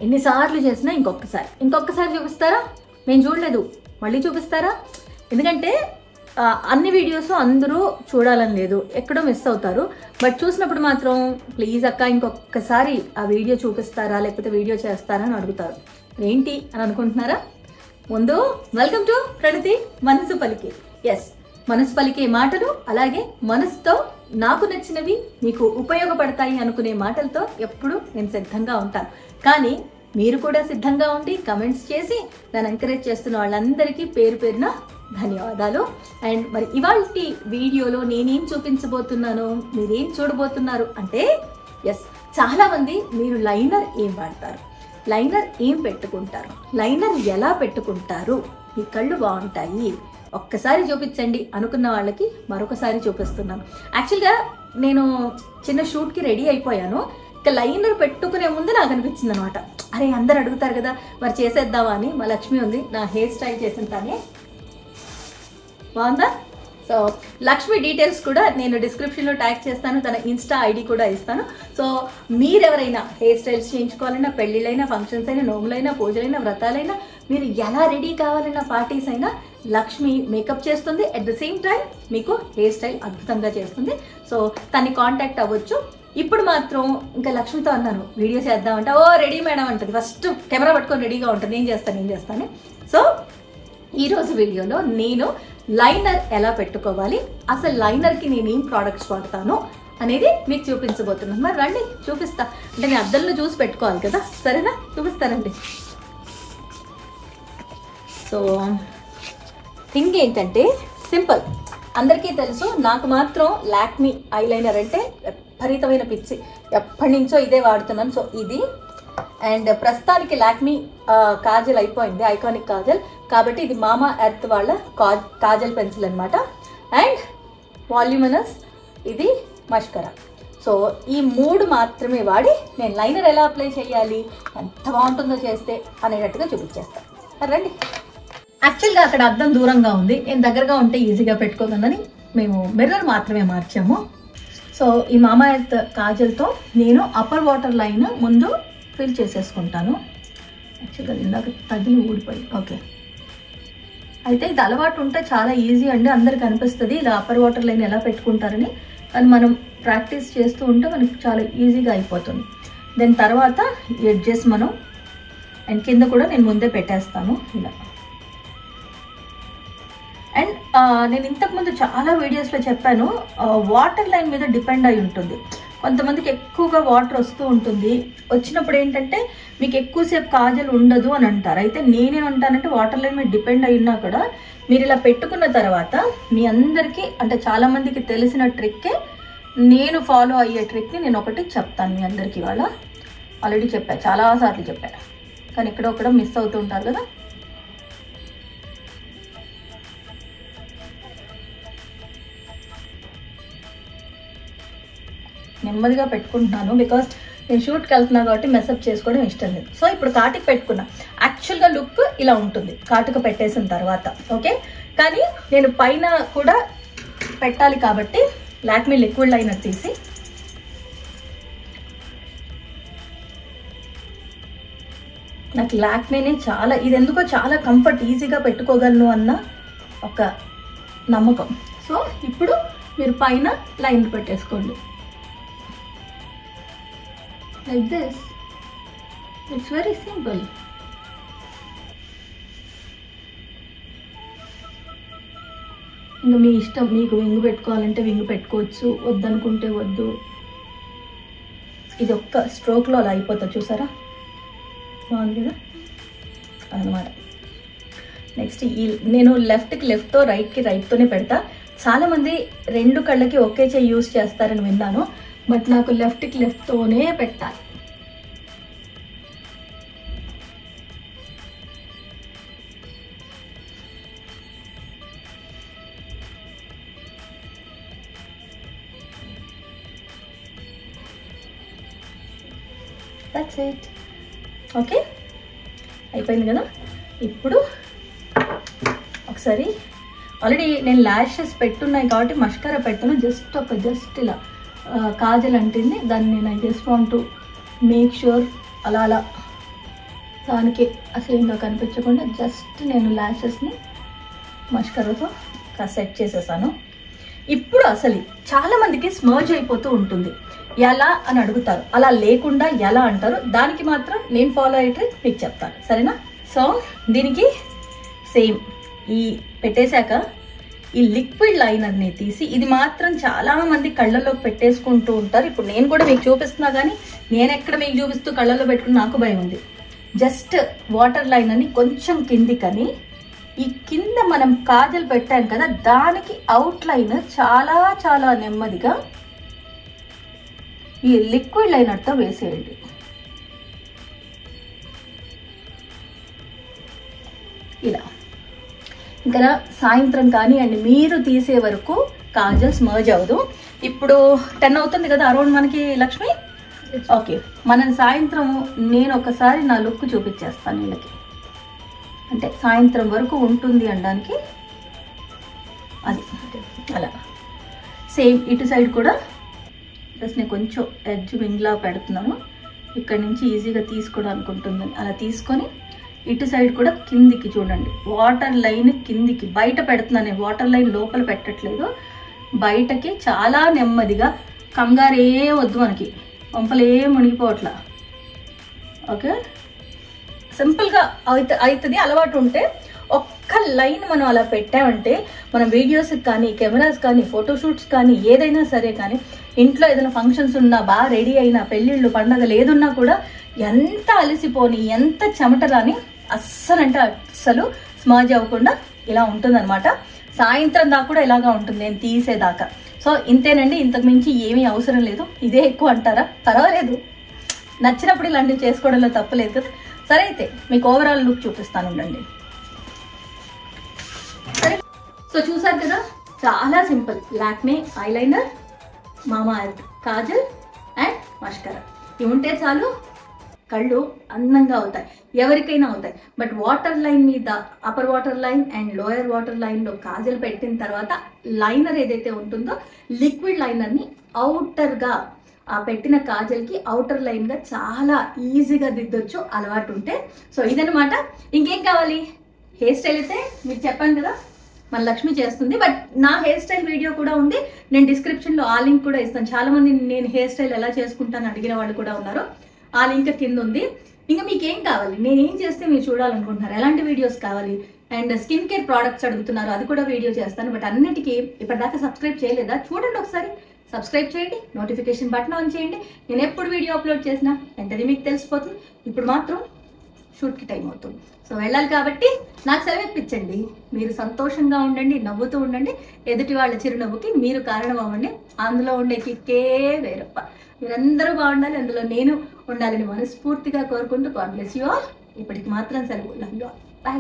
ఎన్నిసార్లు చేసినా ఇంకొకసారి చూపిస్తారా? మేము చూడలేదు, మళ్ళీ చూపిస్తారా? ఎందుకంటే అన్ని వీడియోస్ అందరూ చూడాలని లేదు, ఎక్కడో మిస్ అవుతారు. బట్ చూసినప్పుడు మాత్రం ప్లీజ్ అక్క ఇంకొకసారి ఆ వీడియో చూపిస్తారా, లేకపోతే వీడియో చేస్తారా అని అడుగుతారు. ఏంటి అని అనుకుంటున్నారా? ముందు వెల్కమ్ టు ప్రణతి మనసు పలికి. ఎస్, మనసు పలికే మాటలు, అలాగే మనసుతో నాకు నచ్చినవి మీకు ఉపయోగపడతాయి అనుకునే మాటలతో ఎప్పుడు నేను సిద్ధంగా ఉంటాను. కానీ మీరు కూడా సిద్ధంగా ఉండి కమెంట్స్ చేసి నన్ను ఎంకరేజ్ చేస్తున్న వాళ్ళందరికీ పేరు పేరున ధన్యవాదాలు. అండ్ మరి ఇవాళ వీడియోలో నేనేం చూపించబోతున్నాను, మీరేం చూడబోతున్నారు అంటే, ఎస్, చాలామంది మీరు లైనర్ ఏం వాడతారు, లైనర్ ఏం పెట్టుకుంటారు, లైనర్ ఎలా పెట్టుకుంటారు, మీ కళ్ళు బాగుంటాయి ఒక్కసారి చూపించండి అనుకున్న వాళ్ళకి మరొకసారి చూపిస్తున్నాను. యాక్చువల్గా నేను చిన్న షూట్కి రెడీ అయిపోయాను. ఇక లైనర్ పెట్టుకునే ముందు నాకు అనిపించింది అనమాట, అరే అందరు అడుగుతారు కదా మరి చేసేద్దామా అని. మా లక్ష్మి ఉంది నా హెయిర్ స్టైల్ చేసిన తనే, బాగుందా? సో లక్ష్మి డీటెయిల్స్ కూడా నేను డిస్క్రిప్షన్లో ట్యాగ్ చేస్తాను, తన ఇన్స్టా ఐడి కూడా ఇస్తాను. సో మీరెవరైనా హెయిర్ స్టైల్స్ చేయించుకోవాలన్నా, పెళ్ళిళ్ళైనా, ఫంక్షన్స్ అయినా, నోములైనా, పూజలైనా, వ్రతాలైనా, మీరు ఎలా రెడీ కావాలన్నా, పార్టీస్ అయినా లక్ష్మి మేకప్ చేస్తుంది. అట్ ద సేమ్ టైం మీకు హెయిర్ స్టైల్ అద్భుతంగా చేస్తుంది. సో తన్ని కాంటాక్ట్ అవ్వచ్చు. ఇప్పుడు మాత్రం ఇంకా లక్ష్మితో అన్నాను వీడియో చేద్దామంటే, ఓ రెడీ మేడం అంటుంది, ఫస్ట్ కెమెరా పట్టుకొని రెడీగా ఉంటుంది, ఏం చేస్తాను. సో ఈరోజు వీడియోలో నేను లైనర్ ఎలా పెట్టుకోవాలి, అసలు లైనర్కి నేను ఏం ప్రోడక్ట్స్ వాడతాను అనేది మీకు చూపించబోతున్నాను. మరి రండి చూపిస్తా. అంటే నేను అద్దంలో చూసి పెట్టుకోవాలి కదా, సరేనా? చూపిస్తానండి. సో థింగ్ ఏంటంటే సింపుల్, అందరికీ తెలుసు. నాకు మాత్రం లాక్మీ ఐలైనర్ అంటే విపరీతమైన పిచ్చి, ఎప్పటి నుంచో ఇదే వాడుతున్నాను. సో ఇది, అండ్ ప్రస్తుతానికి లాక్మీ కాజల్ అయిపోయింది, ఐకానిక్ కాజల్, కాబట్టి ఇది మామా ఎర్త్ వాళ్ళ కాజల్ పెన్సిల్ అనమాట. అండ్ వాల్యూమినస్ ఇది మస్కరా. సో ఈ మూడు మాత్రమే వాడి నేను లైనర్ ఎలా అప్లై చేయాలి, ఎంత బాగుంటుందో చేస్తే అనేటట్టుగా చూపించేస్తాను. రండి. యాక్చువల్గా అక్కడ అద్దం దూరంగా ఉంది, నేను దగ్గరగా ఉంటే ఈజీగా పెట్టుకోగలని మేము మిర్రర్ మాత్రమే మార్చాము. సో ఈ మామా ఎర్త్ కాజల్తో నేను అప్పర్ వాటర్ లైన్ ముందు ఫిల్ చేసేసుకుంటాను. యాక్చువల్గా ఇందాక తగిలి ఊడిపోయి, ఓకే. అయితే ఇది అలవాటు ఉంటే చాలా ఈజీ అండి, అందరికి అనిపిస్తుంది ఇలా అప్పర్ వాటర్ లైన్ ఎలా పెట్టుకుంటారని. కానీ మనం ప్రాక్టీస్ చేస్తూ ఉంటే మనకి చాలా ఈజీగా అయిపోతుంది. దాని తర్వాత ఎడ్జెస్ మనం, అండ్ కింద కూడా నేను ముందే పెట్టేస్తాను ఇలా. అండ్ నేను ఇంతకుముందు చాలా వీడియోస్లో చెప్పాను, వాటర్ లైన్ మీద డిపెండ్ అయి ఉంటుంది. కొంతమందికి ఎక్కువగా వాటర్ వస్తూ ఉంటుంది, వచ్చినప్పుడు ఏంటంటే మీకు ఎక్కువసేపు కాజల్ ఉండదు అని అంటారు. అయితే నేనేమంటానంటే వాటర్ లైన్ మీద డిపెండ్ అయి ఉన్నా కూడా మీరు ఇలా పెట్టుకున్న తర్వాత మీ అందరికీ, అంటే చాలామందికి తెలిసిన ట్రిక్కే, నేను ఫాలో అయ్యే ట్రిక్ని నేను ఒకటి చెప్తాను మీ అందరికీ. ఇవాళ ఆల్రెడీ చెప్పాను, చాలాసార్లు చెప్పాను, కానీ ఇక్కడొక్కడ మిస్ అవుతూ ఉంటారు కదా. నెమ్మదిగా పెట్టుకుంటున్నాను, బికాస్ నేను షూట్కి వెళ్తున్నా కాబట్టి మెసప్ చేసుకోవడం ఇష్టం లేదు. సో ఇప్పుడు కాటుక పెట్టుకున్నా. యాక్చువల్గా లుక్ ఇలా ఉంటుంది కాటుక పెట్టేసిన తర్వాత, ఓకే. కానీ నేను పైన కూడా పెట్టాలి కాబట్టి లాక్మీ లిక్విడ్ లైనర్ తీసి నాకు లాక్మీనే చాలా, ఇది ఎందుకో చాలా కంఫర్ట్, ఈజీగా పెట్టుకోగలను అన్న ఒక నమ్మకం. సో ఇప్పుడు మీరు పైన లైన్ పెట్టేసుకోండి like this. It's very simple. ఇంకా మీ ఇష్టం, మీకు వింగ్ పెట్టుకోవాలంటే వింగ్ పెట్టుకోవచ్చు, వద్దనుకుంటే వద్దు. ఇది ఒక్క స్ట్రోక్లో అలా అయిపోతుంది, చూసారా? బాగుంది కదా అన్నమాట. నెక్స్ట్ ఈ నేను లెఫ్ట్కి లెఫ్ట్తో, రైట్కి రైట్తోనే పెడతా. చాలామంది రెండు కళ్ళకి ఒకే చెయ్యి యూస్ చేస్తారని విన్నాను, బట్ నాకు లెఫ్ట్కి లెఫ్ట్తోనే పెట్టాలి. That's it. ఓకే, అయిపోయింది కదా. ఇప్పుడు ఒకసారి ఆల్రెడీ నేను ల్యాషెస్ పెట్టున్నాయి కాబట్టి మస్కారా పెట్టును. జస్ట్ ఇలా కాజల్ అంటింది దాన్ని నేను I just want to make sure అలా దానికి అసలు కనిపించకుండా జస్ట్ నేను ల్యాషెస్ని మస్కారాతో సెట్ చేసేసాను. ఇప్పుడు అసలు చాలామందికి స్మర్జ్ అయిపోతూ ఉంటుంది, ఎలా అని అడుగుతారు. అలా లేకుండా ఎలా అంటారు, దానికి మాత్రం నేను ఫాలో అయ్యేది మీకు చెప్తాను, సరేనా? సో దీనికి సేమ్ ఈ పెట్టేశాక ఈ లిక్విడ్ లైనర్ని తీసి, ఇది మాత్రం చాలామంది కళ్ళల్లోకి పెట్టేసుకుంటూ ఉంటారు. ఇప్పుడు నేను కూడా మీకు చూపిస్తున్నా, కానీ నేను ఎక్కడ మీకు చూపిస్తూ కళ్ళల్లో పెట్టుకుని నాకు భయం ఉంది. జస్ట్ వాటర్ లైనర్ని కొంచెం కిందికని ఈ కింద మనం కాజల్ పెట్టాం కదా, దానికి అవుట్ లైన్ చాలా నెమ్మదిగా ఈ లిక్విడ్ లైనర్తో వేసేయండి. ఇలా ఇంకా సాయంత్రం కానీ అండి మీరు తీసే వరకు కాజల్ స్మర్జ్ అవ్వదు. ఇప్పుడు 10 అవుతుంది కదా అరౌండ్ మనకి లక్ష్మి. ఓకే, మనం సాయంత్రం నేను ఒకసారి నా లుక్ చూపించేస్తాను వీళ్ళకి, అంటే సాయంత్రం వరకు ఉంటుంది అనడానికి. అది అలా సేమ్ ఇటు సైడ్ కూడా జస్ట్ నేను కొంచెం ఎడ్జ్ వింగ్లా పెడుతున్నాను, ఇక్కడ నుంచి ఈజీగా తీసుకోవడానికి ఉంటుందని అలా తీసుకొని ఇటు సైడ్ కూడా కిందికి చూడండి, వాటర్ లైన్ కిందికి బయట పెడుతున్నాను. వాటర్ లైన్ లోపల పెట్టట్లేదు, బయటకి చాలా నెమ్మదిగా. కంగారు ఏం వద్దు మనకి, పంపలే మునిగిపోవట్లా. ఓకే, సింపుల్గా అవుతుంది. అలవాటు ఉంటే ఒక్క లైన్ మనం అలా పెట్టామంటే మనం వీడియోస్కి కానీ కెమెరాస్ కానీ ఫోటోషూట్స్ కానీ ఏదైనా సరే కానీ ఇంట్లో ఏదైనా ఫంక్షన్స్ ఉన్నా బాగా రెడీ అయినా పెళ్ళిళ్ళు పండగలు ఏదున్నా కూడా ఎంత అలసిపోని ఎంత చెమట రాని అస్సలంటే అస్సలు స్మర్జ్ అవ్వకుండా ఇలా ఉంటుందన్నమాట. సాయంత్రం దాకా కూడా ఇలాగా ఉంటుంది నేను తీసేదాకా. సో ఇంతేనండి, ఇంతకు మించి ఏమీ అవసరం లేదు. ఇదే ఎక్కువ అంటారా? పర్వాలేదు, నచ్చినప్పుడు ఇలాంటివి చేసుకోవడంలో తప్పలేదు కదా. సరే అయితే మీకు ఓవరాల్ లుక్ చూపిస్తాను ఉండండి. సరే, సో చూసారు కదా, చాలా సింపుల్. లాక్మే ఐలైనర్, మామా ఎర్త్ కాజల్ అండ్ మస్కారా ఇవి ఉంటే చాలు, కళ్ళు అందంగా అవుతాయి, ఎవరికైనా అవుతాయి. బట్ వాటర్ లైన్ మీద upper water line and lower water లైన్లో కాజల్ పెట్టిన తర్వాత లైనర్ ఏదైతే ఉంటుందో లిక్విడ్ లైనర్ని అవుటర్గా ఆ పెట్టిన కాజల్కి అవుటర్ లైన్గా చాలా ఈజీగా దిద్దొచ్చు అలవాటు ఉంటే. సో ఇదనమాట. ఇంకేం కావాలి? హెయిర్ స్టైల్ అయితే మీకు చెప్పాను కదా మన లక్ష్మి చేస్తుంది, బట్ నా హెయిర్ స్టైల్ వీడియో కూడా ఉంది, నేను డిస్క్రిప్షన్లో ఆ లింక్ కూడా ఇస్తాను. చాలామంది నేను హెయిర్ స్టైల్ ఎలా చేసుకుంటాను అడిగిన వాళ్ళు కూడా ఉన్నారు, ఆ లింక్ కింద ఉంది. ఇంకా మీకు ఏం కావాలి, నేనేం చేస్తే మీరు చూడాలనుకుంటున్నారు, ఎలాంటి వీడియోస్ కావాలి, అండ్ స్కిన్ కేర్ ప్రోడక్ట్స్ అడుగుతున్నారు, అది కూడా వీడియో చేస్తాను. బట్ అన్నిటికీ ఇప్పటిదాకా సబ్స్క్రైబ్ చేయలేదా? చూడండి ఒకసారి, సబ్స్క్రైబ్ చేయండి, నోటిఫికేషన్ బటన్ ఆన్ చేయండి. నేను ఎప్పుడు వీడియో అప్లోడ్ చేసినా వెంటనే మీకు తెలిసిపోతుంది. ఇప్పుడు మాత్రం షూట్కి టైం అవుతుంది, సో వెళ్ళాలి కాబట్టి నాకు సెలవు ఇప్పించండి. మీరు సంతోషంగా ఉండండి, నవ్వుతూ ఉండండి, ఎదుటి వాళ్ళ చిరునవ్వుకి మీరు కారణం అవ్వండి. అందులో ఉండే కిక్కే వేరప్ప. మీరందరూ బాగుండాలి, అందులో నేను ఉండాలని మనస్ఫూర్తిగా కోరుకుంటూ గాడ్ బ్లెస్ యు ఆల్. ఇప్పటికి మాత్రం సెలవు. Love you all. బై.